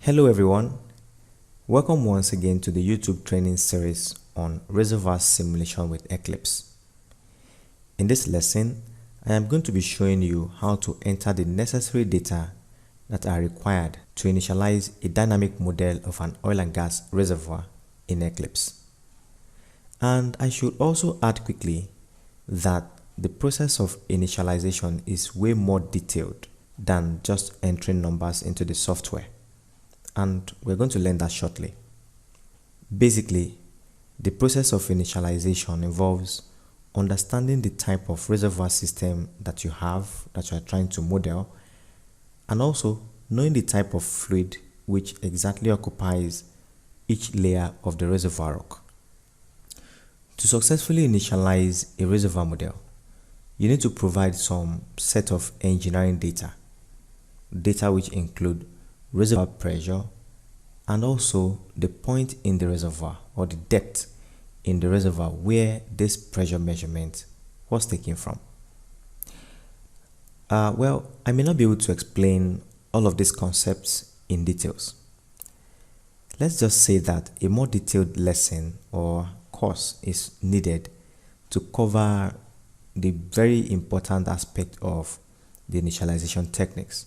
Hello everyone, welcome once again to the YouTube training series on Reservoir simulation with Eclipse. In this lesson, I am going to be showing you how to enter the necessary data that are required to initialize a dynamic model of an oil and gas reservoir in Eclipse. And I should also add quickly that the process of initialization is way more detailed than just entering numbers into the software. And we're going to learn that shortly. Basically, the process of initialization involves understanding the type of reservoir system that you have, that you are trying to model, and also knowing the type of fluid which exactly occupies each layer of the reservoir rock. To successfully initialize a reservoir model, you need to provide some set of engineering data which include reservoir pressure, and also the point in the reservoir or the depth in the reservoir where this pressure measurement was taken from. Well, I may not be able to explain all of these concepts in details. Let's just say that a more detailed lesson or course is needed to cover the very important aspect of the initialization techniques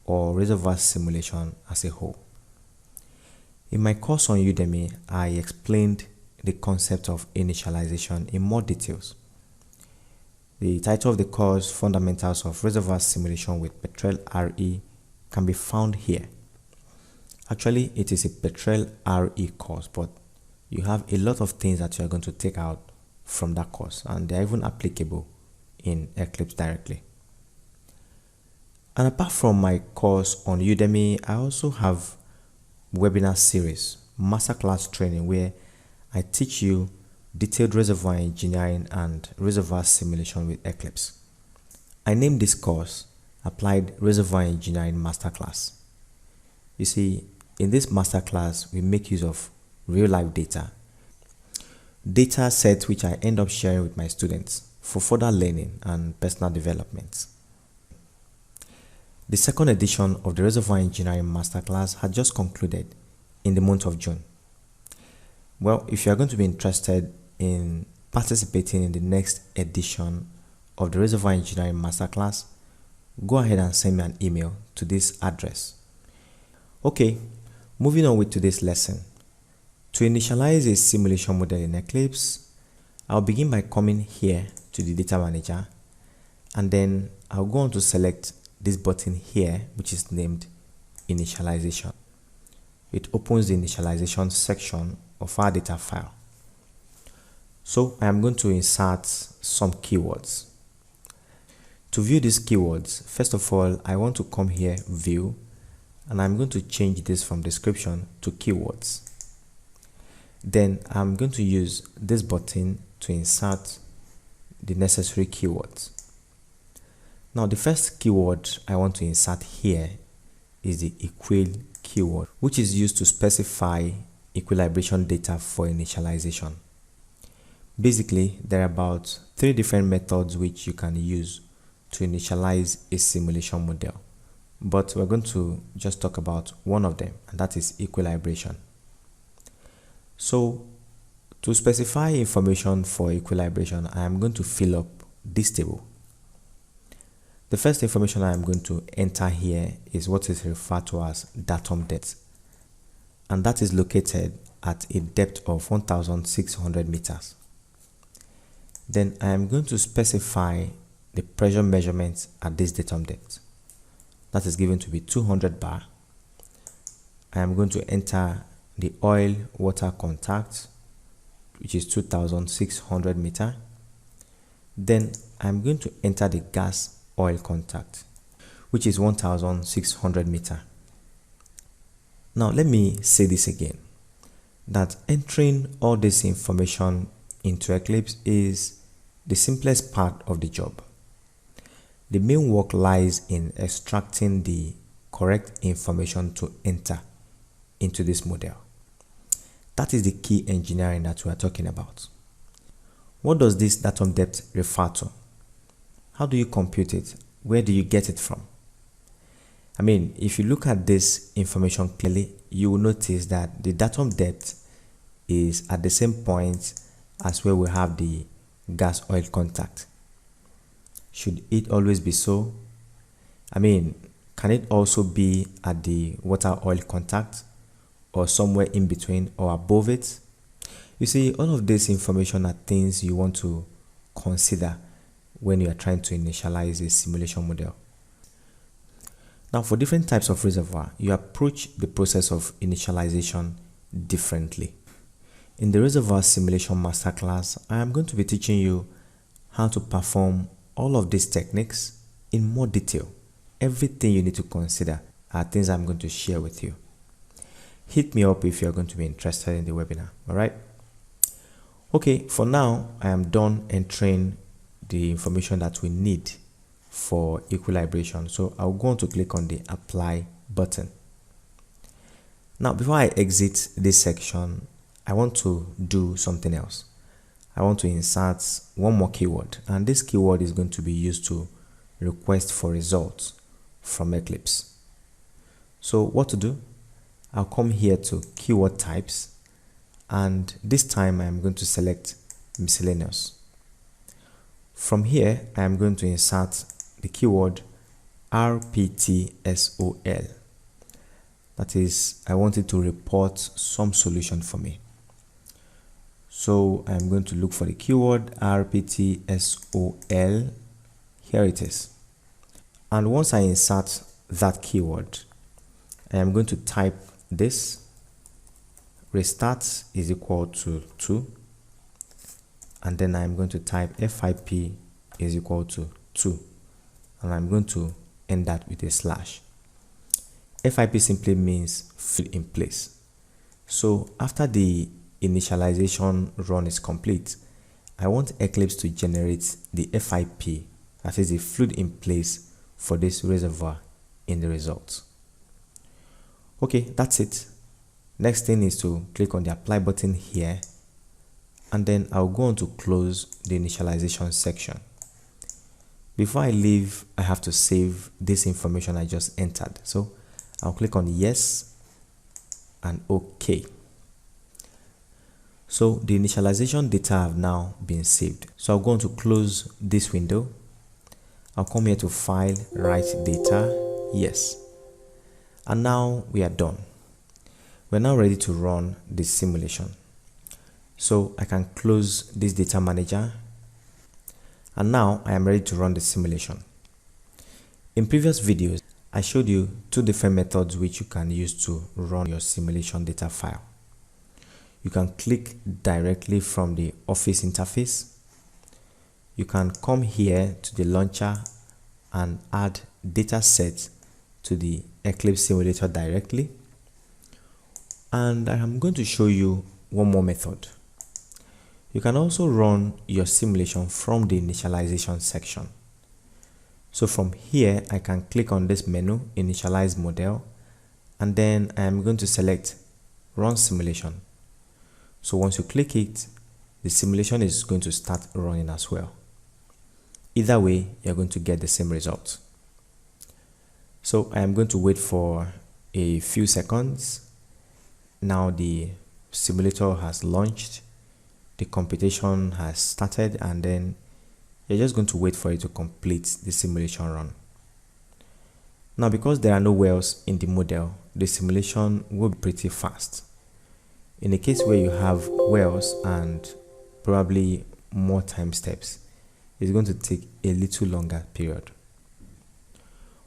or reservoir simulation as a whole. In my course on Udemy, I explained the concept of initialization in more details. The title of the course, Fundamentals of Reservoir Simulation with Petrel RE, can be found here. Actually, it is a Petrel RE course, but you have a lot of things that you are going to take out from that course, and they are even applicable in Eclipse directly. And apart from my course on Udemy, I also have webinar series, masterclass training, where I teach you detailed reservoir engineering and reservoir simulation with Eclipse. I named this course Applied Reservoir Engineering Masterclass. You see, in this masterclass, we make use of real-life data sets which I end up sharing with my students for further learning and personal development. The second edition of the Reservoir Engineering Masterclass had just concluded in the month of June. Well, if you are going to be interested in participating in the next edition of the Reservoir Engineering Masterclass, go ahead and send me an email to this address. Okay, moving on with today's lesson. To initialize a simulation model in Eclipse, I'll begin by coming here to the data manager, and then I'll go on to select this button here, which is named Initialization. It opens the initialization section of our data file. So I am going to insert some keywords. To view these keywords, first of all, I want to come here, View, and I'm going to change this from description to keywords. Then I'm going to use this button to insert the necessary keywords. Now, the first keyword I want to insert here is the equal keyword, which is used to specify equilibration data for initialization. Basically, there are about 3 different methods which you can use to initialize a simulation model, but we're going to just talk about one of them, and that is equilibration. So, to specify information for equilibration, I am going to fill up this table. The first information I am going to enter here is what is referred to as datum depth, and that is located at a depth of 1,600 meters. Then I am going to specify the pressure measurements at this datum depth. That is given to be 200 bar. I am going to enter the oil-water contact, which is 2,600 meter. Then I am going to enter the gas oil contact, which is 1,600 meter. Now let me say this again, that entering all this information into Eclipse is the simplest part of the job. The main work lies in extracting the correct information to enter into this model. That is the key engineering that we are talking about. What does this datum depth refer to? How do you compute it? Where do you get it from? I mean, if you look at this information clearly, you will notice that the datum depth is at the same point as where we have the gas oil contact. Should it always be so? I mean, can it also be at the water oil contact or somewhere in between or above it? You see, all of this information are things you want to consider when you are trying to initialize a simulation model. Now, for different types of reservoir, you approach the process of initialization differently. In the reservoir simulation masterclass, I am going to be teaching you how to perform all of these techniques in more detail. Everything you need to consider are things I'm going to share with you. Hit me up if you're going to be interested in the webinar, all right? Okay, for now, I am done entering the information that we need for equilibration. So I'll go on to click on the apply button. Now, before I exit this section, I want to do something else. I want to insert one more keyword, and this keyword is going to be used to request for results from Eclipse. So what to do? I'll come here to keyword types, and this time I'm going to select miscellaneous. From here, I am going to insert the keyword RPTSOL. That is, I want it to report some solution for me. So I'm going to look for the keyword RPTSOL. Here it is. And once I insert that keyword, I am going to type this. Restart is equal to 2. And then I'm going to type FIP is equal to 2. And I'm going to end that with a slash. FIP simply means fill in place. So after the initialization run is complete, I want Eclipse to generate the FIP, that is the fluid in place for this reservoir in the results. Okay, that's it. Next thing is to click on the apply button here, and then I'll go on to close the initialization section. Before I leave, I have to save this information I just entered. So I'll click on yes and OK. So the initialization data have now been saved. So I'll go on to close this window. I'll come here to File, Write Data, yes. And now we are done. We're now ready to run this simulation. So I can close this data manager. And now I am ready to run the simulation. In previous videos, I showed you two different methods which you can use to run your simulation data file. You can click directly from the Office interface. You can come here to the launcher and add data set to the Eclipse simulator directly. And I am going to show you one more method. You can also run your simulation from the initialization section. So from here, I can click on this menu, Initialize Model, and then I am going to select Run Simulation. So once you click it, the simulation is going to start running as well. Either way, you're going to get the same result. So I am going to wait for a few seconds. Now the simulator has launched, the computation has started, and then you're just going to wait for it to complete the simulation run. Now, because there are no wells in the model, the simulation will be pretty fast. In a case where you have wells and probably more time steps, it's going to take a little longer period.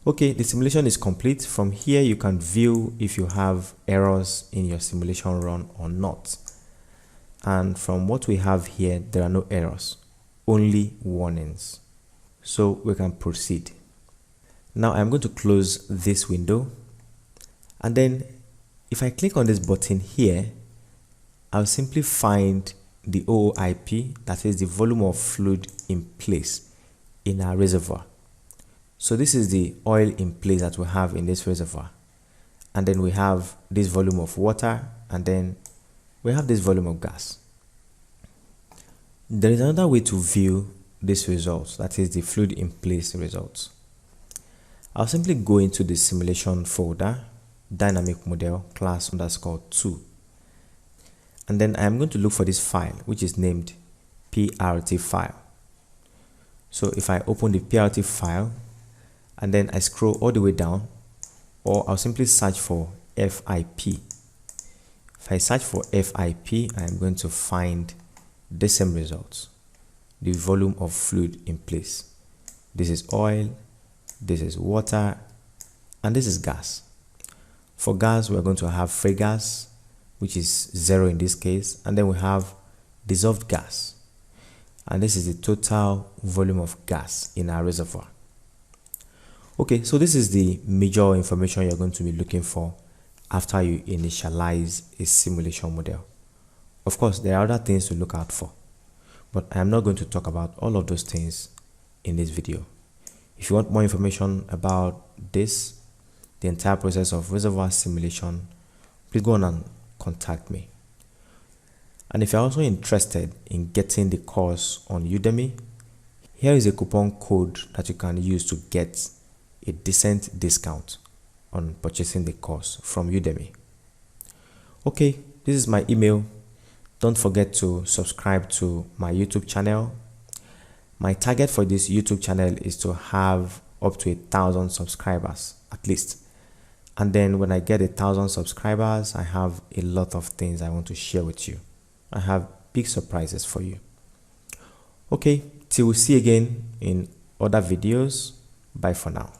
Okay, the simulation is complete. From here, you can view if you have errors in your simulation run or not. And from what we have here, there are no errors, only warnings. So we can proceed. Now I'm going to close this window. And then if I click on this button here, I'll simply find the OOIP, that is the volume of fluid in place in our reservoir. So this is the oil in place that we have in this reservoir. And then we have this volume of water, and then we have this volume of gas. There is another way to view this result, that is the fluid in place results. I'll simply go into the simulation folder, dynamic model class underscore 2. And then I'm going to look for this file, which is named PRT file. So if I open the PRT file and then I scroll all the way down, or I'll simply search for FIP. If I search for FIP, I'm going to find the same results. The volume of fluid in place. This is oil, this is water, and this is gas. For gas, we're going to have free gas, which is 0 in this case, and then we have dissolved gas. And this is the total volume of gas in our reservoir. Okay, so this is the major information you're going to be looking for after you initialize a simulation model. Of course, there are other things to look out for, but I am not going to talk about all of those things in this video. If you want more information about this, the entire process of reservoir simulation, please go on and contact me. And if you're also interested in getting the course on Udemy, here is a coupon code that you can use to get a decent discount on purchasing the course from Udemy. Okay, this is my email. Don't forget to subscribe to my YouTube channel. My target for this YouTube channel is to have up to 1,000 subscribers at least. And then when I get 1,000 subscribers, I have a lot of things I want to share with you. I have big surprises for you. Okay, till we see again in other videos. Bye for now.